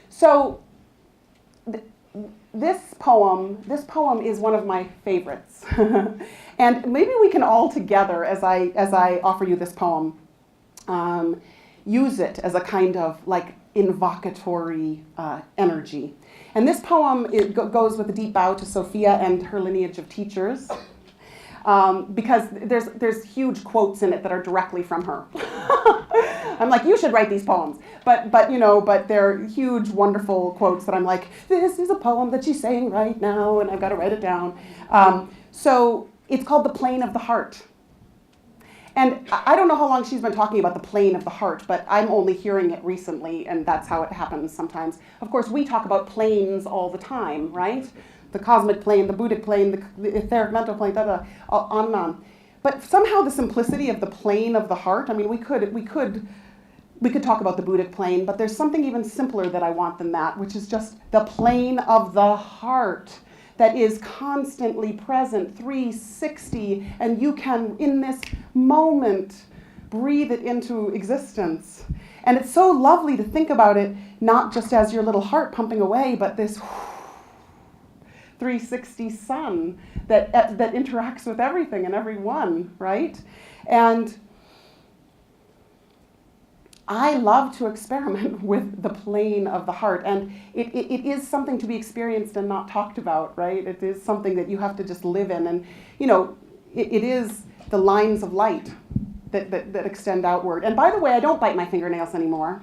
So this poem is one of my favorites. And maybe we can all together, as I offer you this poem, use it as a kind of like invocatory energy. And this poem goes with a deep bow to Sophia and her lineage of teachers, because there's huge quotes in it that are directly from her. I'm like, you should write these poems. But they're huge, wonderful quotes that I'm like, this is a poem that she's saying right now, and I've got to write it down. So it's called The Plane of the Heart. And I don't know how long she's been talking about the plane of the heart, but I'm only hearing it recently, and that's how it happens sometimes. Of course, we talk about planes all the time, right? The cosmic plane, the Buddhic plane, the etheric mental plane, on and on. But somehow the simplicity of the plane of the heart, I mean, we could talk about the Buddhic plane, but there's something even simpler that I want than that, which is just the plane of the heart that is constantly present, 360, and you can, in this moment, breathe it into existence. And it's so lovely to think about it, not just as your little heart pumping away, but this 360 sun that interacts with everything and everyone, right? And I love to experiment with the plane of the heart, and it is something to be experienced and not talked about, right? It is something that you have to just live in, and it is the lines of light that extend outward. And by the way, I don't bite my fingernails anymore,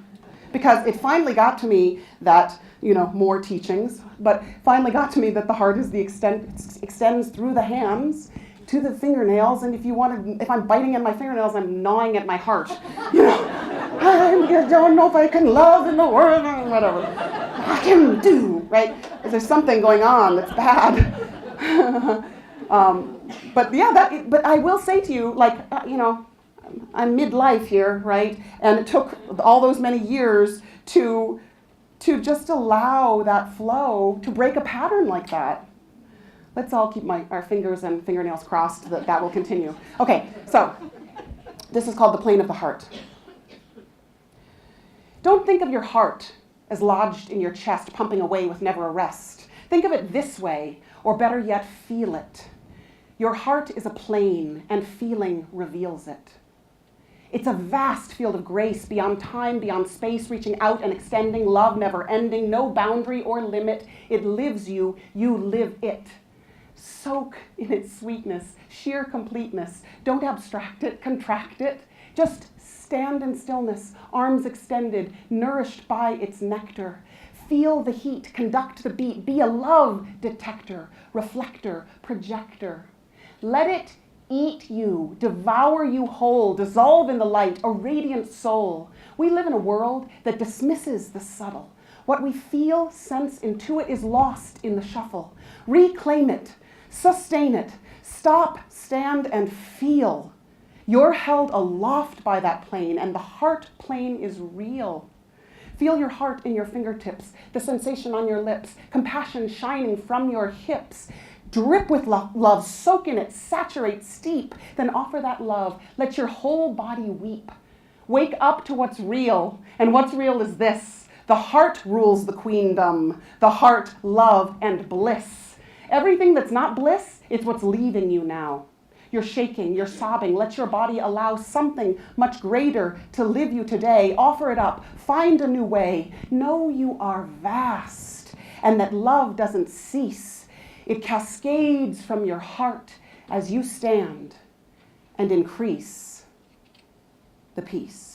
because it finally got to me that, more teachings, but finally got to me that the heart is extends through the hands to the fingernails, and if I'm biting in my fingernails, I'm gnawing at my heart, I don't know if I can love in the world, or whatever. I can do, right? There's something going on that's bad. But I will say to you, I'm midlife here, right? And it took all those many years to just allow that flow, to break a pattern like that. Let's all keep our fingers and fingernails crossed that will continue. Okay, so this is called The Plane of the Heart. Don't think of your heart as lodged in your chest, pumping away with never a rest. Think of it this way, or better yet, feel it. Your heart is a plane, and feeling reveals it. It's a vast field of grace, beyond time, beyond space, reaching out and extending, love never ending, no boundary or limit. It lives you, you live it. Soak in its sweetness, sheer completeness. Don't abstract it, contract it. Just stand in stillness, arms extended, nourished by its nectar. Feel the heat, conduct the beat, be a love detector, reflector, projector. Let it eat you, devour you whole, dissolve in the light, a radiant soul. We live in a world that dismisses the subtle. What we feel, sense, intuit is lost in the shuffle. Reclaim it, sustain it, stop, stand, and feel. You're held aloft by that plane, and the heart plane is real. Feel your heart in your fingertips, the sensation on your lips, compassion shining from your hips. Drip with love, soak in it, saturate, steep, then offer that love. Let your whole body weep. Wake up to what's real, and what's real is this. The heart rules the queendom, the heart, love, and bliss. Everything that's not bliss, it's what's leaving you now. You're shaking, you're sobbing. Let your body allow something much greater to live you today. Offer it up, find a new way. Know you are vast, and that love doesn't cease. It cascades from your heart as you stand and increase the peace.